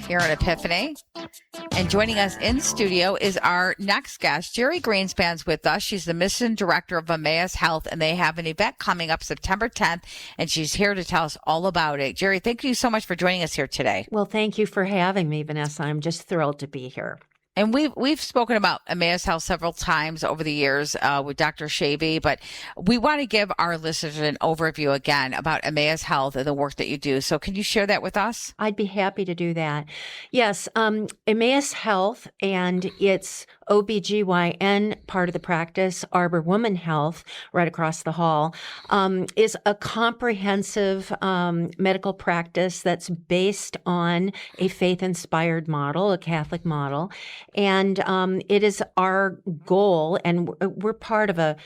here in Epiphany. And joining us in studio is our next guest. Jerry Greenspan's with us. She's the mission director of Emmaus Health, and they have an event coming up September 10th, and she's here to tell us all about it. Jerry, thank you so much for joining us here today. Well, thank you for having me, Vanessa. I'm just thrilled to be here. And we've spoken about Emmaus Health several times over the years with Dr. Shavy, but we want to give our listeners an overview again about Emmaus Health and the work that you do. So can you share that with us? I'd be happy to do that. Yes, Emmaus Health and its OBGYN part of the practice, Arborwoman Health, right across the hall, is a comprehensive medical practice that's based on a faith-inspired model, a Catholic model. And it is our goal, and we're part of I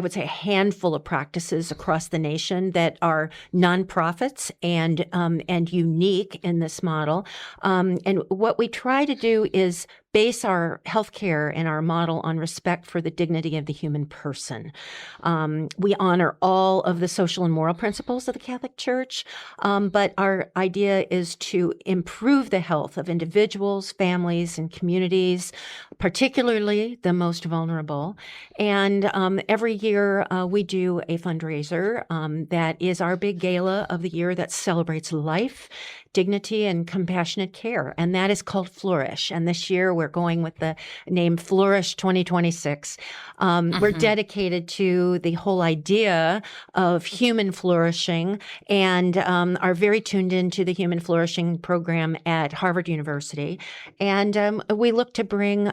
would say a handful of practices across the nation that are nonprofits and unique in this model. And what we try to do is base our healthcare and our model on respect for the dignity of the human person. We honor all of the social and moral principles of the Catholic Church, but our idea is to improve the health of individuals, families, and communities, particularly the most vulnerable. And every year we do a fundraiser that is our big gala of the year that celebrates life, dignity, and compassionate care. And that is called Flourish. And this year we're going with the name Flourish 2026. We're dedicated to the whole idea of human flourishing and are very tuned into the human flourishing program at Harvard University. And we look to bring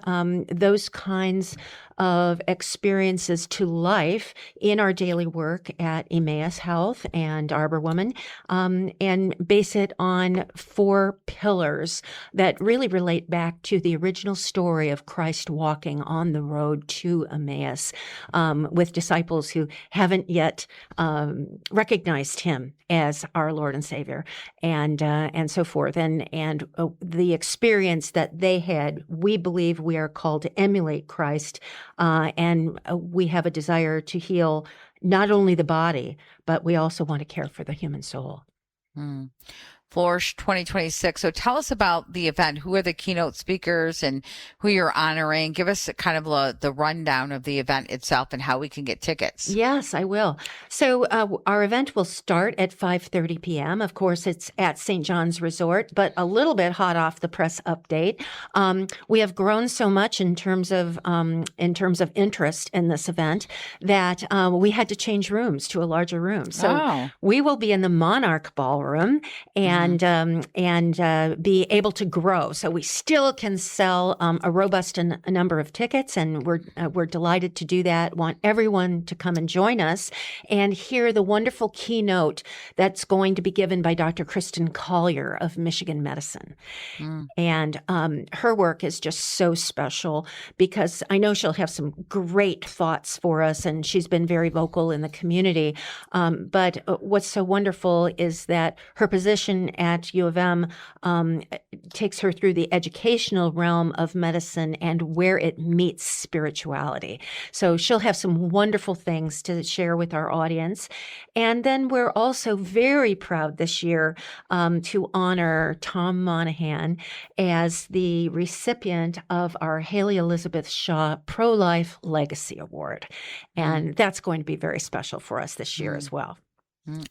those kinds of experiences to life in our daily work at Emmaus Health and Arborwoman, and base it on 4 pillars that really relate back to the original story of Christ walking on the road to Emmaus with disciples who haven't yet recognized him as our Lord and Savior, and so forth. And the experience that they had, we believe we are called to emulate Christ, and we have a desire to heal not only the body, but we also want to care for the human soul. Flourish 2026. So tell us about the event. Who are the keynote speakers and who you're honoring? Give us kind of the rundown of the event itself and how we can get tickets. Yes, I will. So our event will start at 5:30 p.m. Of course, it's at St. John's Resort, but a little bit hot off the press update. We have grown so much in terms of interest in this event that we had to change rooms to a larger room. So we will be in the Monarch Ballroom and be able to grow. So we still can sell a robust a number of tickets, and we're delighted to do that. Want everyone to come and join us and hear the wonderful keynote that's going to be given by Dr. Kristin Collier of Michigan Medicine. And her work is just so special because I know she'll have some great thoughts for us, and she's been very vocal in the community. But what's so wonderful is that her position at U of M takes her through the educational realm of medicine and where it meets spirituality. So she'll have some wonderful things to share with our audience. And then we're also very proud this year to honor Tom Monaghan as the recipient of our Hailey Elizabeth Shaw Pro-Life Legacy Award. And that's going to be very special for us this year as well.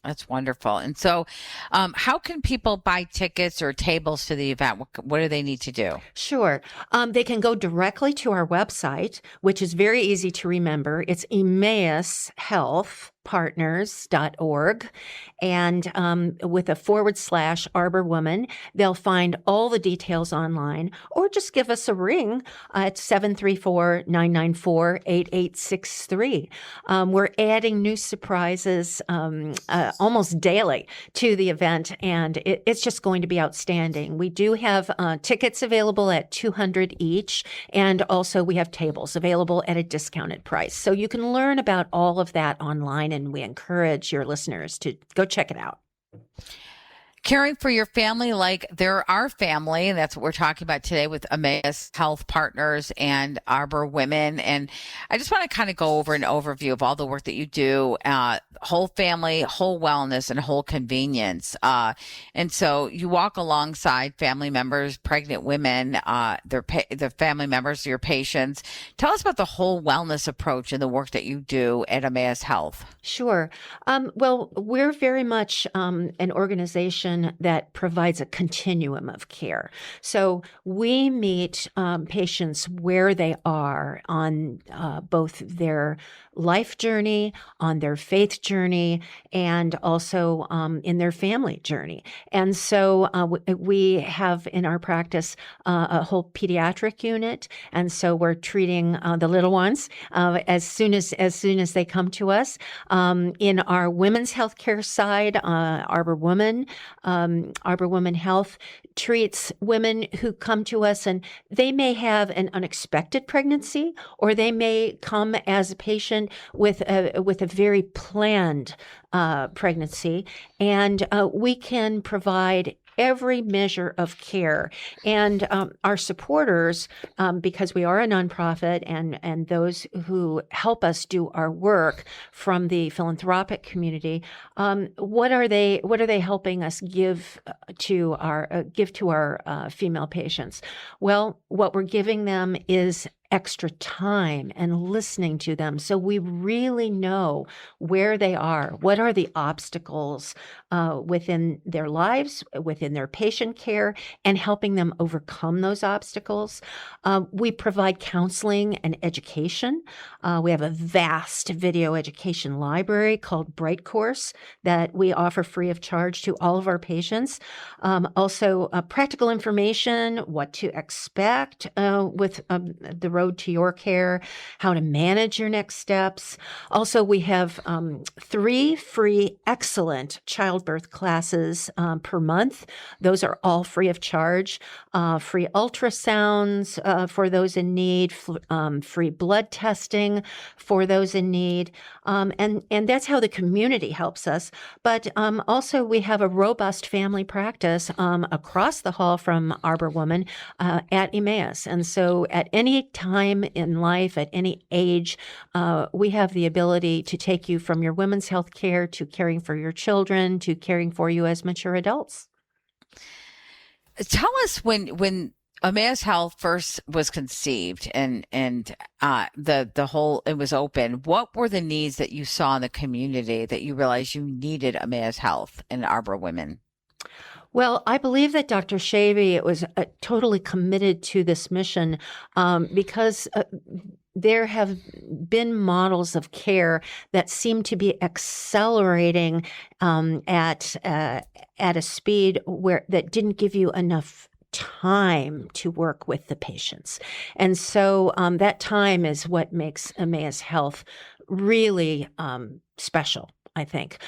That's wonderful. And so how can people buy tickets or tables to the event? What do they need to do? Sure. They can go directly to our website, which is very easy to remember. It's EmmausHealthPartners.org. And with a /Arborwoman, they'll find all the details online, or just give us a ring at 734-994-8863. We're adding new surprises almost daily to the event, and it's just going to be outstanding. We do have tickets available at $200 each, and also we have tables available at a discounted price. So you can learn about all of that online, and we encourage your listeners to go check it out. Caring for your family like they're our family, and that's what we're talking about today with Emmaus Health Partners and Arborwoman. And I just want to kind of go over an overview of all the work that you do, whole family, whole wellness, and whole convenience. And so you walk alongside family members, pregnant women, their family members, your patients. Tell us about the whole wellness approach and the work that you do at Emmaus Health. Sure. Well, we're very much an organization that provides a continuum of care. So we meet patients where they are on both their life journey, on their faith journey, and also in their family journey. And so we have in our practice a whole pediatric unit, and so we're treating the little ones as soon as they come to us. In our women's healthcare side, Arborwoman Health treats women who come to us and they may have an unexpected pregnancy, or they may come as a patient with a very planned pregnancy, and we can provide every measure of care. And our supporters, because we are a nonprofit, and those who help us do our work from the philanthropic community, what are they helping us give to our female patients? Well, what we're giving them is extra time and listening to them, so we really know where they are, what are the obstacles within their lives, within their patient care, and helping them overcome those obstacles. We provide counseling and education. We have a vast video education library called Bright Course that we offer free of charge to all of our patients. Also, practical information, what to expect with the road to your care, how to manage your next steps. Also, we have 3 free excellent childbirth classes per month. Those are all free of charge. Free ultrasounds for those in need, free blood testing for those in need. And that's how the community helps us. But also, we have a robust family practice across the hall from Arborwoman at Emmaus. And so at any time in life, at any age, we have the ability to take you from your women's health care to caring for your children to caring for you as mature adults. Tell us when Emmaus Health first was conceived and the whole, it was open, what were the needs that you saw in the community that you realized you needed Emmaus Health and Arborwomen? Well, I believe that Dr. Shavy was totally committed to this mission because there have been models of care that seem to be accelerating at a speed that didn't give you enough time to work with the patients. And so that time is what makes Emmaus Health really special, I think.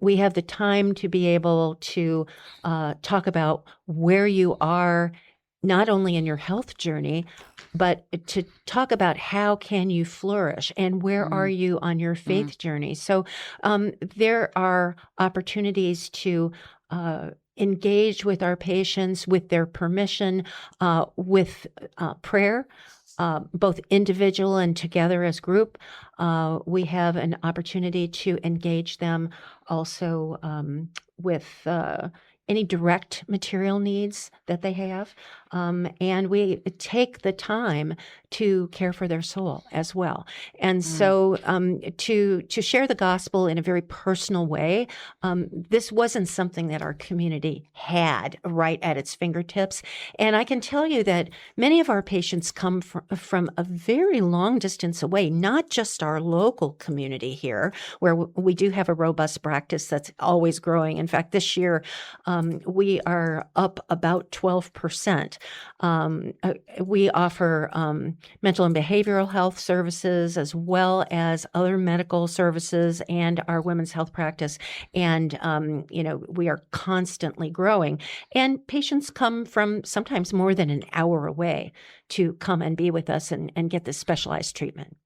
We have the time to be able to talk about where you are, not only in your health journey, but to talk about how can you flourish and where are you on your faith journey. So there are opportunities to engage with our patients with their permission, with prayer, both individual and together as group. We have an opportunity to engage them also with any direct material needs that they have. And we take the time to care for their soul as well. And so to share the gospel in a very personal way, this wasn't something that our community had right at its fingertips. And I can tell you that many of our patients come from a very long distance away, not just our local community here, where we do have a robust practice that's always growing. In fact, this year, we are up about 12%. We offer mental and behavioral health services as well as other medical services and our women's health practice. And, we are constantly growing. And patients come from sometimes more than an hour away to come and be with us and get this specialized treatment.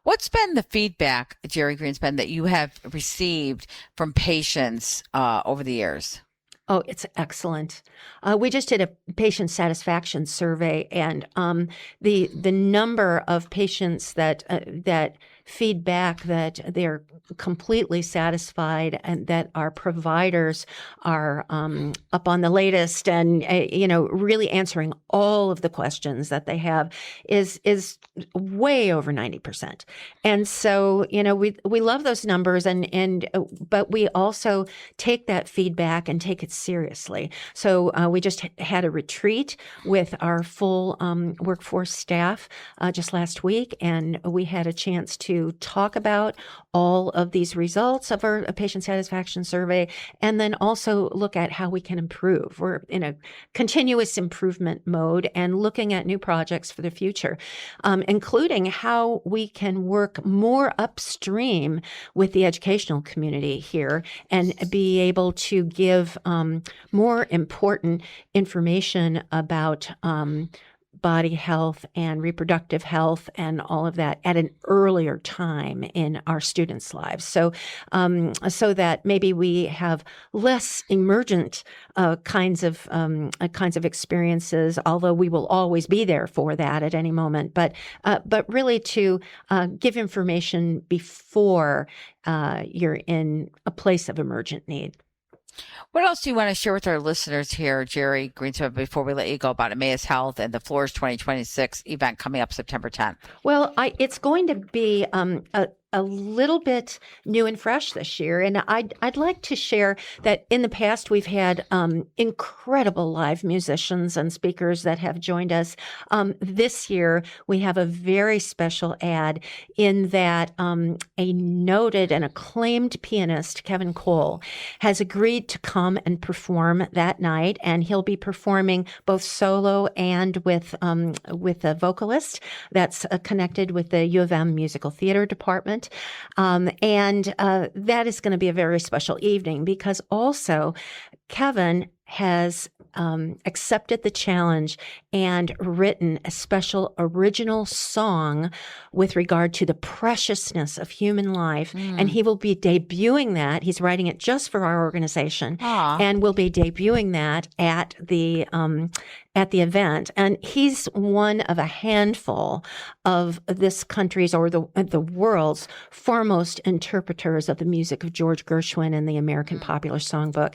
What's been the feedback, Jerry Greenspan, that you have received from patients over the years? Oh, it's excellent. We just did a patient satisfaction survey, and the number of patients that feedback that they're completely satisfied and that our providers are up on the latest and really answering all of the questions that they have is way over 90%. And so we love those numbers, but we also take that feedback and take it seriously. So we just had a retreat with our full workforce staff just last week, and we had a chance to talk about all of these results of our patient satisfaction survey, and then also look at how we can improve. We're in a continuous improvement mode and looking at new projects for the future, including how we can work more upstream with the educational community here and be able to give more important information about body health and reproductive health and all of that at an earlier time in our students' lives. So that maybe we have less emergent kinds of experiences, although we will always be there for that at any moment. But really to give information before you're in a place of emergent need. What else do you want to share with our listeners here, Jerry Greenspan, before we let you go about Emmaus Health and the Flourish 2026 event coming up September 10th? Well, it's going to be a little bit new and fresh this year. And I'd like to share that in the past, we've had incredible live musicians and speakers that have joined us. This year, we have a very special ad in that a noted and acclaimed pianist, Kevin Cole, has agreed to come and perform that night. And he'll be performing both solo and with a vocalist that's connected with the U of M Musical Theater Department. And that is going to be a very special evening because also Kevin has accepted the challenge and written a special original song with regard to the preciousness of human life. And he will be debuting that. He's writing it just for our organization. And will be debuting that at the event. And he's one of a handful of this country's or the world's foremost interpreters of the music of George Gershwin and the American Popular Songbook.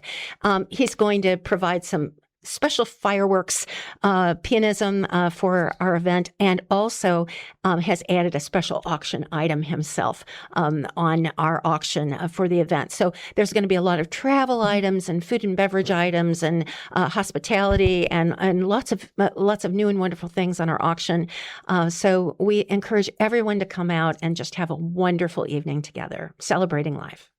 He's going to provide some special fireworks pianism for our event, and also has added a special auction item himself on our auction for the event. So there's going to be a lot of travel items and food and beverage items and hospitality and lots of new and wonderful things on our auction. So we encourage everyone to come out and just have a wonderful evening together, celebrating life.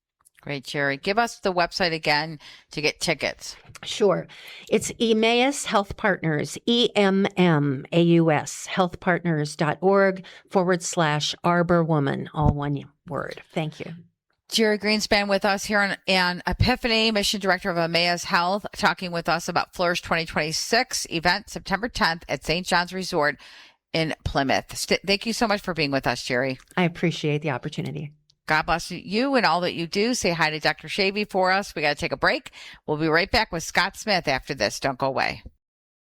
Great, Jerry. Give us the website again to get tickets. Sure. It's Emmaus Health Partners, EMMAUS, healthpartners.org/Arborwoman, all one word. Thank you. Jerry Greenspan with us here on Epiphany, Mission Director of Emmaus Health, talking with us about Flourish 2026 event, September 10th at St. John's Resort in Plymouth. Thank you so much for being with us, Jerry. I appreciate the opportunity. God bless you and all that you do. Say hi to Dr. Shavy for us. We got to take a break. We'll be right back with Scott Smith after this. Don't go away.